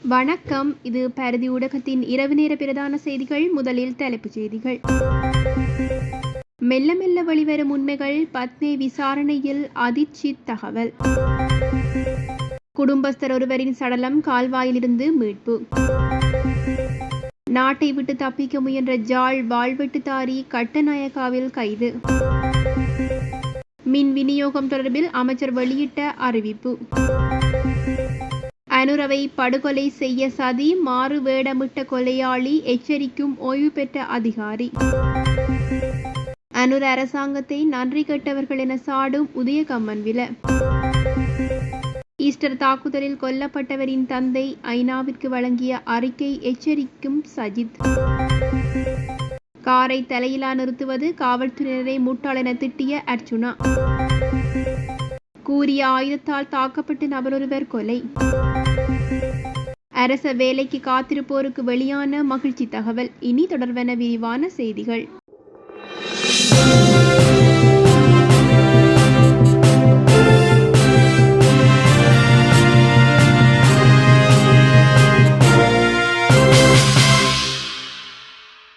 வணக்கம். இது பாரதி ஊடகத்தின் இரவு நேர பிரதான செய்திகள். முதலில் தலைப்புச் செய்திகள். மெல்ல மெல்ல வெளிவரும் உண்மைகள். பத்மே விசாரணையில் அதிர்ச்சி தகவல். குடும்பஸ்தர் ஒருவரின் சடலம் கால்வாயிலிருந்து மீட்பு. நாட்டை விட்டு தப்பிக்க முயன்ற ஜாழ் வாழ்வெட்டுதாரி கட்டநாயக்காவில் கைது. மின் விநியோகம் தொடர்பில் அமைச்சர் வெளியிட்ட அறிவிப்பு. அனுரவை படுகொலை செய்ய சதி. மாறு வேடமிட்ட கொலையாளி எச்சரிக்கும் ஓய்வு பெற்ற அதிகாரி. அனுர அரசாங்கத்தை நன்றி கெட்டவர்கள் என சாடும் உதயகம்மன்வில. ஈஸ்டர் தாக்குதலில் கொல்லப்பட்டவரின் தந்தை ஐநாவிற்கு வழங்கிய அறிக்கை எச்சரிக்கும் சஜித். காரை தலையிலா நிறுத்துவது. காவல்துறையினரை முட்டாள் என திட்டிய அர்ச்சுனா. கூறிய ஆயுதத்தால் தாக்கப்பட்ட நபரொருவர் கொலை. அரச வேலைக்கு காத்திருப்போருக்கு வெளியான மகிழ்ச்சி தகவல். இனி தொடர்பான விரிவான செய்திகள்.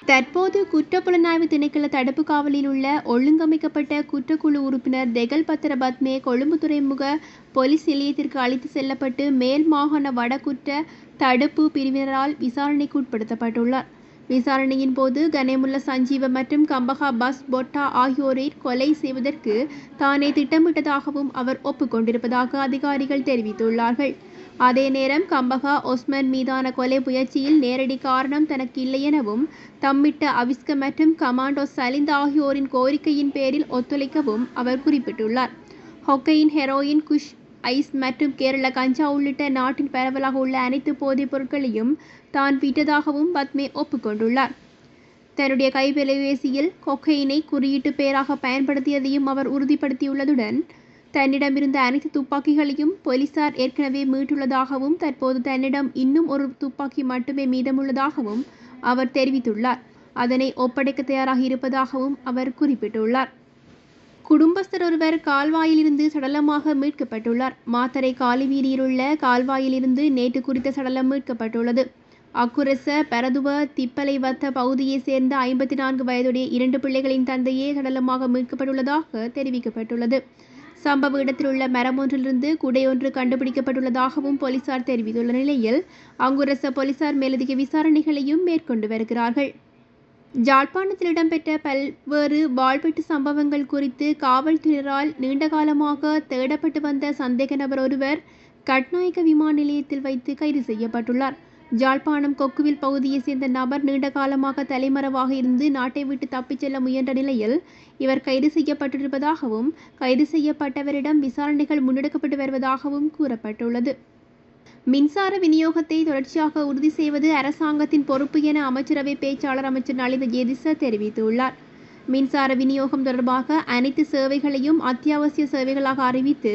தற்போது குற்றப்புலனாய்வு திணைக்கள தடுப்பு காவலில் உள்ள ஒழுங்கமைக்கப்பட்ட குற்றக்குழு உறுப்பினர் தெகல் பத்திர பத்மே கொழும்பு துறைமுக பொலிஸ் நிலையத்திற்கு அழைத்து செல்லப்பட்டு மேல் மாகாண வடகுற்ற தடுப்பு பிரிவினரால் விசாரணைக்கு உட்படுத்தப்பட்டுள்ளார். விசாரணையின் போது கனேமுல்ல சஞ்சீவ மற்றும் கம்பகா பஸ் பொட்டா ஆகியோரை கொலை செய்வதற்கு தானே திட்டமிட்டதாகவும் அவர் ஒப்புக்கொண்டிருப்பதாக அதிகாரிகள் தெரிவித்துள்ளார்கள். அதே நேரம் கம்பகா ஒஸ்மன் மீதான கொலை முயற்சியில் நேரடி காரணம் தனக்கு இல்லை எனவும் தம்மிட்ட அவிஸ்க மற்றும் கமாண்டோ சலிந்த் ஆகியோரின் கோரிக்கையின் பேரில் ஒத்துழைக்கவும் அவர் குறிப்பிட்டுள்ளார். ஹொக்கையின், ஹெரோயின், குஷ் ஐஸ் மற்றும் கேரள கஞ்சா உள்ளிட்ட நாட்டின் பரவலாக உள்ள அனைத்து போதைப் பொருட்களையும் தான் விற்றதாகவும் பத்மே ஒப்புக்கொண்டுள்ளார். தன்னுடைய கைபேசியில் கொக்கையினை குறியீட்டு பெயராக பயன்படுத்தியதையும் அவர் உறுதிப்படுத்தியுள்ளதுடன் தன்னிடமிருந்த அனைத்து துப்பாக்கிகளையும் போலீசார் ஏற்கனவே மீட்டுள்ளதாகவும் தற்போது தன்னிடம் இன்னும் ஒரு துப்பாக்கி மட்டுமே மீதமுள்ளதாகவும் அவர் தெரிவித்துள்ளார். அதனை ஒப்படைக்க தயாராக இருப்பதாகவும் அவர் குறிப்பிட்டுள்ளார். குடும்பஸ்தர் ஒருவர் கால்வாயிலிருந்து சடலமாக மீட்கப்பட்டுள்ளார். மாத்தறை காலிவீதியில் உள்ள கால்வாயிலிருந்து நேற்று குறித்த சடலம் மீட்கப்பட்டுள்ளது. அக்குரச பரதுவ திப்பலைவத்த பகுதியைச் சேர்ந்த 54 வயதுடைய 2 பிள்ளைகளின் தந்தையே சடலமாக மீட்கப்பட்டுள்ளதாக தெரிவிக்கப்பட்டுள்ளது. சம்பவ இடத்தில் உள்ள மரம் ஒன்றிலிருந்து குடையொன்று கண்டுபிடிக்கப்பட்டுள்ளதாகவும் போலீசார் தெரிவித்துள்ள நிலையில் அங்குரச போலீசார் மேலதிக விசாரணைகளையும் மேற்கொண்டு வருகிறார்கள். ஜாழ்ப்பாணத்தில் இடம்பெற்ற பல்வேறு வாழ்வெட்டு சம்பவங்கள் குறித்து காவல்துறையினரால் நீண்டகாலமாக தேடப்பட்டு வந்த சந்தேக நபர் ஒருவர் கட்நாயக்க விமான நிலையத்தில் வைத்து கைது செய்யப்பட்டுள்ளார். ஜாழ்ப்பாணம் கொக்குவில் பகுதியைச் சேர்ந்த நபர் நீண்ட காலமாக தலைமறைவாக இருந்து நாட்டை விட்டு தப்பிச் செல்ல முயன்ற நிலையில் இவர் கைது செய்யப்பட்டிருப்பதாகவும் கைது செய்யப்பட்டவரிடம் விசாரணைகள் முன்னெடுக்கப்பட்டு வருவதாகவும் கூறப்பட்டுள்ளது. மின்சார விநியோகத்தை தொடர்ச்சியாக உறுதி செய்வது அரசாங்கத்தின் பொறுப்பு என அமைச்சரவை பேச்சாளர் அமைச்சர் நலிந்த ஜேதிச தெரிவித்துள்ளார். மின்சார விநியோகம் தொடர்பாக அனைத்து சேவைகளையும் அத்தியாவசிய சேவைகளாக அறிவித்து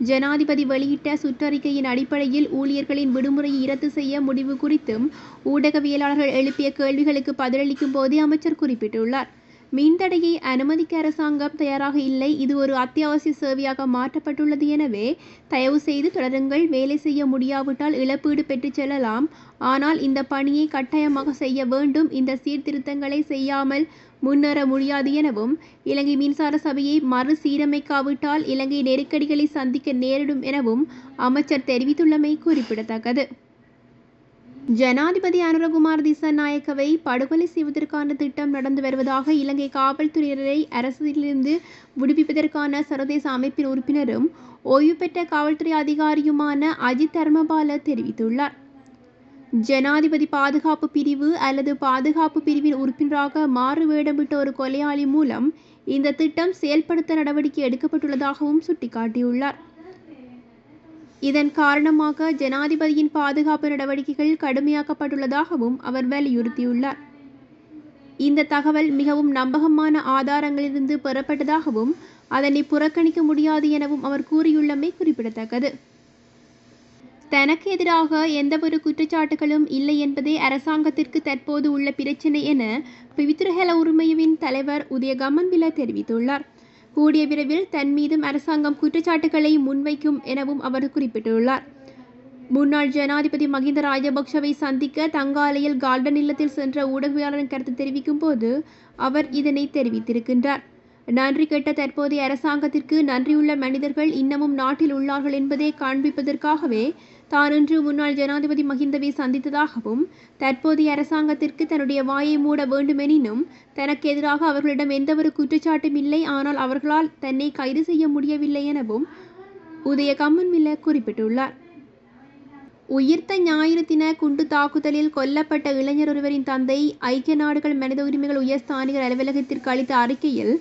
ஜனாதிபதி வெளியிட்ட சுற்றறிக்கையின் அடிப்படையில் ஊழியர்களின் விடுமுறையை ரத்து செய்ய முடிவு குறித்தும் ஊடகவியலாளர்கள் எழுப்பிய கேள்விகளுக்கு பதிலளிக்கும் போதே அமைச்சர் குறிப்பிட்டுள்ளார். மின்தடையை அனுமதிக்க அரசாங்கம் தயாராக இல்லை. இது ஒரு அத்தியாவசிய சேவையாக மாற்றப்பட்டுள்ளது. எனவே தயவு செய்து தொடருங்கள். வேலை செய்ய முடியாவிட்டால் இழப்பீடு பெற்றுச் செல்லலாம். ஆனால் இந்த பணியை கட்டாயமாக செய்ய வேண்டும். இந்த சீர்திருத்தங்களை செய்யாமல் முன்னேற முடியாது எனவும் இலங்கை மின்சார சபையை மறுசீரமைக்காவிட்டால் இலங்கை நெருக்கடிகளை சந்திக்க நேரிடும் எனவும் அமைச்சர் தெரிவித்துள்ளமை குறிப்பிடத்தக்கது. ஜனாதிபதி அனுரகுமார் திசாநாயக்கவை படுகொலை செய்வதற்கான திட்டம் நடந்து வருவதாக இலங்கை காவல்துறையினரை அரசிலிருந்து விடுவிப்பதற்கான சர்வதேச அமைப்பின் உறுப்பினரும் ஓய்வு பெற்ற காவல்துறை அதிகாரியுமான அஜித் தர்மபால தெரிவித்துள்ளார். ஜனாதிபதி பாதுகாப்பு பிரிவு அல்லது பாதுகாப்பு பிரிவின் உறுப்பினராக மாறு வேடமிட்ட ஒரு கொலையாளி மூலம் இந்த திட்டம் செயல்படுத்த நடவடிக்கை எடுக்கப்பட்டுள்ளதாகவும் சுட்டிக்காட்டியுள்ளார். இதன் காரணமாக ஜனாதிபதியின் பாதுகாப்பு நடவடிக்கைகள் கடுமையாக்கப்பட்டுள்ளதாகவும் அவர் வலியுறுத்தியுள்ளார். இந்த தகவல் மிகவும் நம்பகமான ஆதாரங்களிலிருந்து பெறப்பட்டதாகவும் அதனை புறக்கணிக்க முடியாது எனவும் அவர் கூறியுள்ளமை குறிப்பிடத்தக்கது. தனக்கு எதிராக எந்தவொரு குற்றச்சாட்டுகளும் இல்லை என்பதே அரசாங்கத்திற்கு தற்போது உள்ள பிரச்சினை என பிவித்துரஹெல உரிமையின் தலைவர் உதயகம்மன்பில தெரிவித்துள்ளார். கூடிய விரைவில் தன் மீதும் அரசாங்கம் குற்றச்சாட்டுகளை முன்வைக்கும் எனவும் அவர் குறிப்பிட்டுள்ளார். முன்னாள் ஜனாதிபதி மஹிந்த ராஜபக்ஷவை சந்திக்க தங்காலையில் கார்டன் இல்லத்தில் சென்ற ஊடகவியலாளரின் கருத்து தெரிவிக்கும் போது அவர் இதனை தெரிவித்திருக்கின்றார். நன்றி கெட்ட தற்போதைய அரசாங்கத்திற்கு நன்றியுள்ள மனிதர்கள் இன்னமும் நாட்டில் உள்ளார்கள் என்பதை காண்பிப்பதற்காகவே தான் இன்று முன்னாள் ஜனாதிபதி மஹிந்தவை சந்தித்ததாகவும், தற்போதைய அரசாங்கத்திற்கு தன்னுடைய வாயை மூட வேண்டுமெனினும் தனக்கு எதிராக அவர்களிடம் எந்தவொரு குற்றச்சாட்டும் இல்லை, ஆனால் அவர்களால் தன்னை கைது செய்ய முடியவில்லை எனவும் உதய கம்மன்பில குறிப்பிட்டுள்ளார். உயிர்த்த ஞாயிறு தின குண்டு தாக்குதலில் கொல்லப்பட்ட இளைஞர் ஒருவரின் தந்தை ஐக்கிய நாடுகள் மனித உரிமைகள் உயர்ஸ்தானிகர் அலுவலகத்திற்கு அளித்த அறிக்கையில்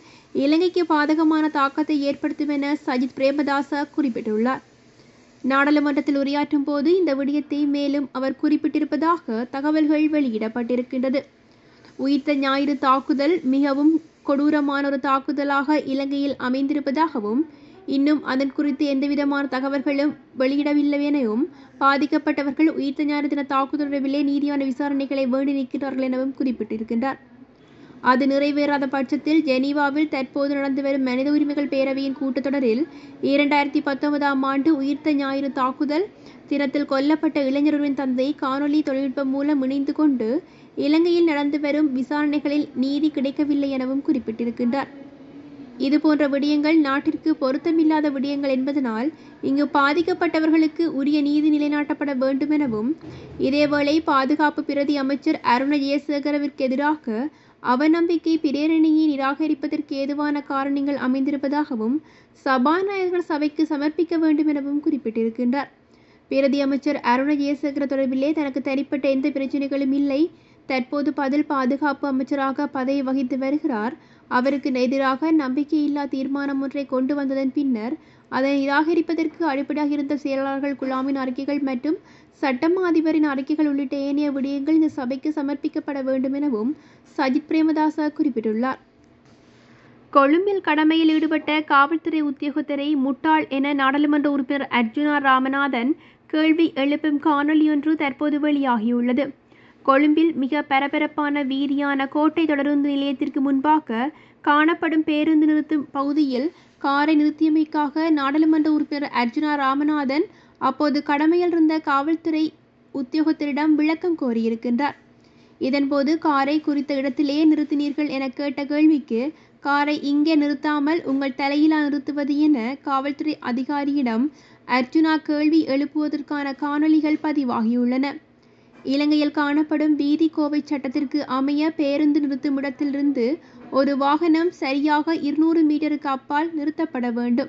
இலங்கைக்கு பாதகமான தாக்கத்தை ஏற்படுத்தும் என சஜித் பிரேமதாச குறிப்பிட்டுள்ளார். நாடாளுமன்றத்தில் உரையாற்றும் போது இந்த விடயத்தை மேலும் அவர் குறிப்பிட்டிருப்பதாக தகவல்கள் வெளியிடப்பட்டிருக்கின்றது. உயிர்த்த ஞாயிறு தாக்குதல் மிகவும் கொடூரமான ஒரு தாக்குதலாக இலங்கையில் அமைந்திருப்பதாகவும், இன்னும் அதன் குறித்து எந்தவிதமான தகவல்களும் வெளியிடவில்லை எனவும், பாதிக்கப்பட்டவர்கள் உயிர்த்த ஞாயிறு தின தாக்குதல் தொடர்பிலே நீதியான விசாரணைகளை வேண்டி நிற்கிறார்கள் எனவும் குறிப்பிட்டிருக்கின்றார். அது நிறைவேறாத பட்சத்தில் ஜெனீவாவில் தற்போது நடந்து வரும் மனித உரிமைகள் பேரவையின் கூட்டத்தொடரில் 2019ஆம் ஆண்டு உயிர்த்த ஞாயிறு தாக்குதல் தினத்தில் கொல்லப்பட்ட இளைஞரின் தந்தை காணொலி தொழில்நுட்பம் மூலம் இணைந்து கொண்டு இலங்கையில் நடந்து வரும் விசாரணைகளில் நீதி கிடைக்கவில்லை எனவும் குறிப்பிட்டிருக்கின்றார். இதுபோன்ற விடயங்கள் நாட்டிற்கு பொருத்தமில்லாத விடயங்கள் என்பதனால் இங்கு பாதிக்கப்பட்டவர்களுக்கு உரிய நீதி நிலைநாட்டப்பட வேண்டும் எனவும், இதேவேளை பாதுகாப்பு பிரதி அமைச்சர் அருண ஜெயசேகரவிற்கு எதிராக அவநம்பிக்கை பிரேரணையை நிராகரிப்பதற்கு ஏதுவான காரணங்கள் அமைந்திருப்பதாகவும் சபாநாயகர் சபைக்கு சமர்ப்பிக்க வேண்டும் எனவும் குறிப்பிட்டிருக்கின்றார். பிரதி அமைச்சர் அருண ஜெயசேகர தொடர்பிலே தனக்கு தனிப்பட்ட எந்த பிரச்சனைகளும் இல்லை. தற்போது பதில் பாதுகாப்பு அமைச்சராக பதவி வகித்து வருகிறார். அவருக்கு எதிராக நம்பிக்கையில்லா தீர்மானம் ஒன்றை கொண்டு வந்ததன் பின்னர் அதை நிராகரிப்பதற்கு அடிப்படையாக இருந்த செயலாளர்கள் குழாமின் அறிக்கைகள் மற்றும் சட்டமா அதிபரின் அறிக்கைகள் உள்ளிட்ட ஏனைய விடயங்கள் இந்த சபைக்கு சமர்ப்பிக்கப்பட வேண்டும் எனவும் சஜித் பிரேமதாச குறிப்பிட்டுள்ளார். கொழும்பில் கடமையில் ஈடுபட்ட காவல்துறை உத்தியோகத்தரை முட்டாள் என நாடாளுமன்ற உறுப்பினர் அர்ஜுனா ராமநாதன் கேள்வி எழுப்பும் காணொலியொன்று தற்போது வெளியாகியுள்ளது. கொழும்பில் மிக பரபரப்பான வீதியான கோட்டை தொடருந்து நிலையத்திற்கு முன்பாக காணப்படும் பேருந்து நிறுத்தும் பகுதியில் காரை நிறுத்தியமைக்காக நாடாளுமன்ற உறுப்பினர் அர்ஜுனா ராமநாதன் அப்போது கடமையில் இருந்த காவல்துறை உத்தியோகத்தரிடம் விளக்கம் கோரியிருக்கின்றார். இதன்போது காரை குறித்த இடத்திலேயே நிறுத்தினீர்கள் என கேட்ட கேள்விக்கு, காரை இங்கே நிறுத்தாமல் உங்கள் தலையிலா நிறுத்துவது என காவல்துறை அதிகாரியிடம் அர்ஜுனா கேள்வி எழுப்புவதற்கான காணொலிகள் பதிவாகியுள்ளன. இலங்கையில் காணப்படும் வீதி கோவை சட்டத்திற்கு அமைய பேருந்து நிறுத்தும் இடத்திலிருந்து ஒரு வாகனம் சரியாக 200 மீட்டருக்கு அப்பால் நிறுத்தப்பட வேண்டும்.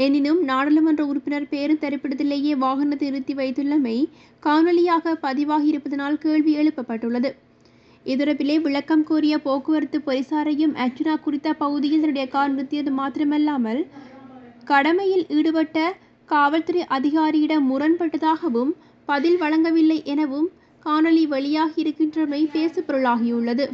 எனினும் நாடாளுமன்ற உறுப்பினர் பேருந்து தரிப்பிடத்திலேயே வாகனத்தை நிறுத்தி வைத்துள்ளமை காணொலியாக பதிவாகி இருப்பதனால் கேள்வி எழுப்பப்பட்டுள்ளது. இதுதொடர்பிலே விளக்கம் கோரிய போக்குவரத்து போலீசாரையும் அர்ஜுனா குறித்த பகுதியில் தன்னுடைய கார் நிறுத்தியது மாத்திரமல்லாமல் கடமையில் ஈடுபட்ட காவல்துறை அதிகாரியிடம் முரண்பட்டதாகவும் பதில் வழங்கவில்லை எனவும் காணொலி வெளியாகி இருக்கின்றமை பேசுபொருளாகியுள்ளது.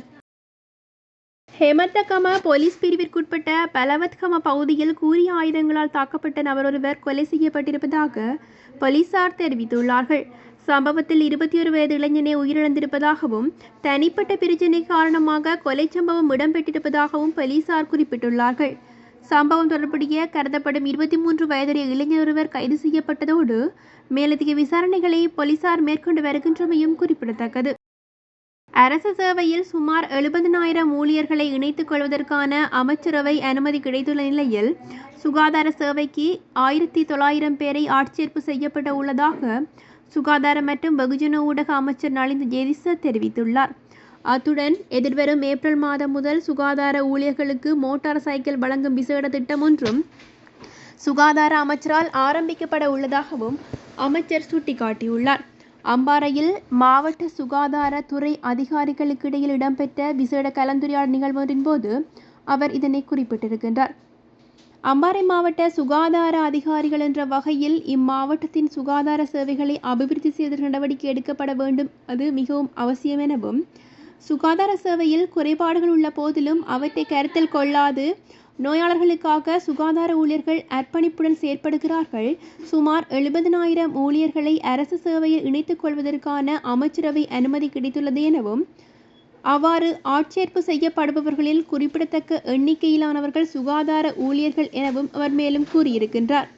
ஹெமந்தகம போலீஸ் பிரிவிற்குட்பட்ட பலவத்கம பகுதியில் கூறிய ஆயுதங்களால் தாக்கப்பட்ட நபரொருவர் கொலை செய்யப்பட்டிருப்பதாக போலீசார் தெரிவித்துள்ளார்கள். சம்பவத்தில் 21 வயது இளைஞனே உயிரிழந்திருப்பதாகவும் தனிப்பட்ட பிரச்சினை காரணமாக கொலை சம்பவம் இடம்பெற்றிருப்பதாகவும் போலீசார் குறிப்பிட்டுள்ளார்கள். சம்பவம் தொடர்புடைய கருதப்படும் 23 வயதுடைய இளைஞர் ஒருவர் கைது செய்யப்பட்டதோடு மேலதிக விசாரணைகளை போலீசார் மேற்கொண்டு வருகின்றமையும் குறிப்பிடத்தக்கது. அரசு சேவையில் சுமார் 70,000 ஊழியர்களை இணைத்துக் கொள்வதற்கான அமைச்சரவை அனுமதி கிடைத்துள்ள நிலையில் சுகாதார சேவைக்கு 1900 பேரை ஆட்சேர்ப்பு செய்யப்பட உள்ளதாக சுகாதார மற்றும் வெகுஜன ஊடக அமைச்சர் நலிந்த ஜேதிச தெரிவித்துள்ளார். அத்துடன் எதிர்வரும் ஏப்ரல் மாதம் முதல் சுகாதார ஊழியர்களுக்கு மோட்டார் சைக்கிள் வழங்கும் விசேட திட்டம் ஒன்றும் சுகாதார அமைச்சரால் ஆரம்பிக்கப்பட உள்ளதாகவும் அமைச்சர் சுட்டிக்காட்டியுள்ளார். அம்பாறையில் மாவட்ட சுகாதார துறை அதிகாரிகளுக்கு இடையில் இடம்பெற்ற விசேட கலந்துரையாடல் நிகழ்வொன்றின் போது அவர் இதனை குறிப்பிட்டிருக்கின்றார். அம்பாறை மாவட்ட சுகாதார அதிகாரிகள் என்ற வகையில் இம்மாவட்டத்தின் சுகாதார சேவைகளை அபிவிருத்தி செய்த நடவடிக்கை எடுக்கப்பட வேண்டும், அது மிகவும் அவசியம் எனவும், சுகாதார சேவையில் குறைபாடுகள் உள்ள போதிலும் அவற்றை கருத்தில் கொள்ளாது நோயாளர்களுக்காக சுகாதார ஊழியர்கள் அர்ப்பணிப்புடன் செயற்படுகிறார்கள். சுமார் 70,000 ஊழியர்களை அரசு சேவையில் இணைத்துக் கொள்வதற்கான அமைச்சரவை அனுமதி கிடைத்துள்ளது எனவும், அவ்வாறு ஆட்சேர்ப்பு செய்யப்படுபவர்களில் குறிப்பிடத்தக்க எண்ணிக்கையிலானவர்கள் சுகாதார ஊழியர்கள் எனவும் அவர் மேலும் கூறியிருக்கின்றார்.